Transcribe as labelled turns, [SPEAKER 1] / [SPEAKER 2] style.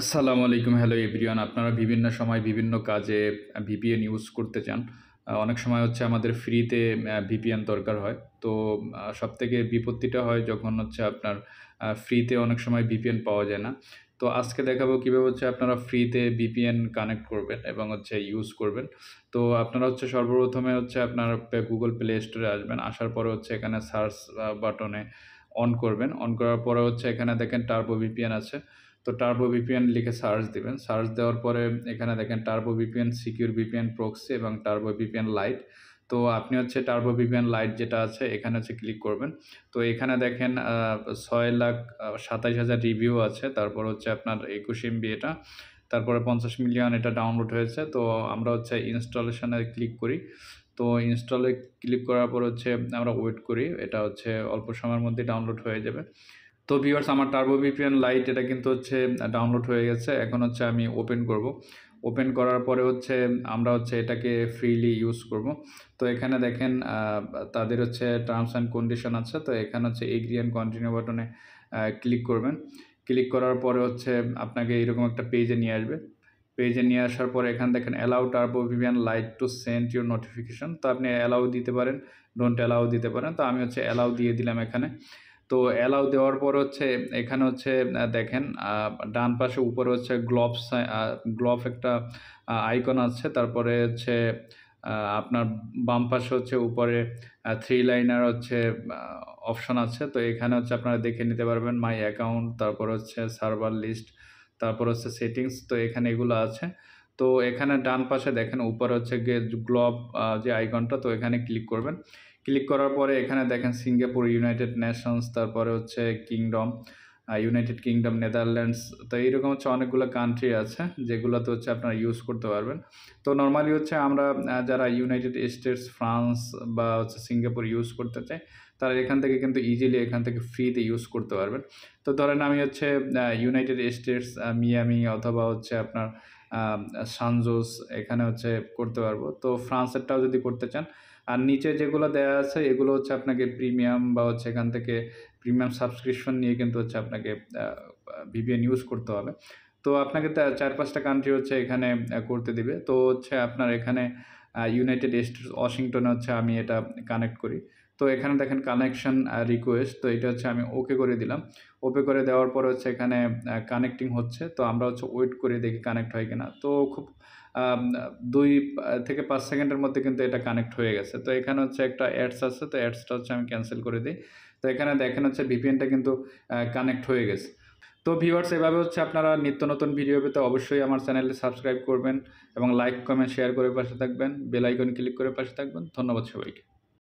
[SPEAKER 1] আসসালামু আলাইকুম। Hello everyone. আপনারা বিভিন্ন সময় বিভিন্ন কাজে VPN ইউজ করতে চান। অনেক সময় হচ্ছে আমাদের ফ্রিতে VPN দরকার হয়। তো সবথেকে বিপত্তিটা হয় যখন হচ্ছে আপনার ফ্রিতে অনেক সময় VPN পাওয়া যায় না। তো আজকে দেখাবো কিভাবে হচ্ছে আপনারা ফ্রিতে VPN কানেক্ট করবেন এবং হচ্ছে ইউজ করবেন। তো আপনারা হচ্ছে সর্বপ্রথমে হচ্ছে আপনার Google Play Store এ আসবেন। আসার পরে হচ্ছে এখানে সার্চ বাটনে অন করবেন। অন করার পরে হচ্ছে এখানে দেখেন টার্বো VPN আছে। তো টার্বো ভিপিএন লিখে সার্চ দিবেন। সার্চ দেওয়ার পরে এখানে দেখেন turbo VPN, secure VPN proxy এবং টার্বো ভিপিএন লাইট। তো আপনি হচ্ছে টার্বো ভিপিএন লাইট যেটা আছে এখানে হচ্ছে ক্লিক করবেন। তো এখানে দেখেন ৬,২৭,০০০ রিভিউ আছে। তারপর হচ্ছে আপনার ২১ এমবি এটা। তারপরে ৫০ মিলিয়ন এটা ডাউনলোড হয়েছে। তো আমরা হচ্ছে ইনস্টলেশন এ ক্লিক করি। তো ইনস্টলে ক্লিক করার পর হচ্ছে আমরা ওয়েট করি। এটা হচ্ছে অল্প সময়ের মধ্যেই ডাউনলোড হয়ে যাবে। তো ভিউয়ার্স আমার টার্বো ভিপিএন লাইট এটা কিন্তু হচ্ছে ডাউনলোড হয়ে গেছে। এখন হচ্ছে আমি ওপেন করব। ওপেন করার পরে হচ্ছে আমরা হচ্ছে এটাকে ফ্রিলি ইউজ করব। তো এখানে দেখেন তাদের হচ্ছে টার্মস অ্যান্ড কন্ডিশন আছে। তো এখানে হচ্ছে এগ্রি অ্যান্ড কন্টিনিউ বাটনে ক্লিক করবেন। ক্লিক করার পরে হচ্ছে আপনাকে এরকম একটা পেজে নিয়ে আসবে। পেজে নিয়ে আসার পরে এখানে দেখেন allow turbo VPN light to send your notification. তো আপনি অ্যালাউ দিতে পারেন, ডোন্ট অ্যালাউ দিতে পারেন। তো আমি হচ্ছে অ্যালাউ দিয়ে দিলাম এখানে। তো অ্যালাউ দেওয়ার পর হচ্ছে এখানে হচ্ছে দেখেন ডান পাশে উপরে হচ্ছে গ্লোভ একটা আইকন আছে। তারপরে হচ্ছে আপনার বাম পাশে হচ্ছে উপরে 3 লাইনার হচ্ছে আ অপশন আছে। তো এখানে হচ্ছে আপনারা দেখে নিতে পারবেন মাই অ্যাকাউন্ট, তারপর হচ্ছে সার্ভার লিস্ট, তারপর হচ্ছে সেটিংস। তো এখানে এগুলো আছে। তো এখানে ডান পাশে দেখেন উপরে হচ্ছে গিয়ে গ্লোব যে আইকনটা, তো এখানে ক্লিক করবেন। ক্লিক করার পরে এখানে দেখেন সিঙ্গাপুর, ইউনাইটেড নেশনস, তারপরে হচ্ছে কিংডম, ইউনাইটেড কিংডম, নেদারল্যান্ডস। তো এইরকম হচ্ছে অনেকগুলো কান্ট্রি আছে যেগুলোতে হচ্ছে আপনারা ইউজ করতে পারবেন। তো নরমালি হচ্ছে আমরা যারা ইউনাইটেড স্টেটস, ফ্রান্স বা হচ্ছে সিঙ্গাপুর ইউজ করতে চাই, তারা এখান থেকে কিন্তু ইজিলি এখান থেকে ফ্রিতে ইউজ করতে পারবেন। তো ধরেন আমি হচ্ছে ইউনাইটেড স্টেটস, মিয়ামি অথবা হচ্ছে আপনার আ সান জোস এখানে হচ্ছে করতে পারবো। তো ফ্রান্সেরটাও যদি করতে চান, আর নিচে যেগুলো দেয়া আছে এগুলো হচ্ছে আপনাকে প্রিমিয়াম বা হচ্ছে এখান থেকে প্রিমিয়াম সাবস্ক্রিপশন নিয়ে কিন্তু হচ্ছে আপনাকে আ VPN ইউজ করতে হবে। তো আপনাকে ৪-৫ টা কান্ট্রি হচ্ছে এখানে করতে দিবে। তো হচ্ছে আপনার এখানে ইউনাইটেড স্টেটস ওয়াশিংটনে হচ্ছে আমি এটা কানেক্ট করি। তো এখানে দেখেন কানেকশন রিকোয়েস্ট, তো এটা হচ্ছে আমি ওকে করে দিলাম। ওকে করে দেওয়ার পরে হচ্ছে এখানে কানেক্টিং হচ্ছে। তো আমরা হচ্ছে ওয়েট করে দেখি কানেক্ট হয় কিনা। তো খুব আম ২ থেকে ৫ সেকেন্ডের মধ্যে কিন্তু এটা কানেক্ট হয়ে গেছে। তো এখানে হচ্ছে একটা অ্যাডস আছে। তো অ্যাডসটা হচ্ছে আমি ক্যানসেল করে দেই। তো এখানে দেখেন হচ্ছে VPNটা কিন্তু কানেক্ট হয়ে গেছে। তো ভিউয়ার্স এভাবে হচ্ছে আপনারা নিত্য নতুন ভিডিও পেতে অবশ্যই আমার চ্যানেলটি সাবস্ক্রাইব করবেন এবং লাইক, কমেন্ট, শেয়ার করে পাশে থাকবেন। বেল আইকন ক্লিক করে পাশে থাকবেন। ধন্যবাদ সবাইকে।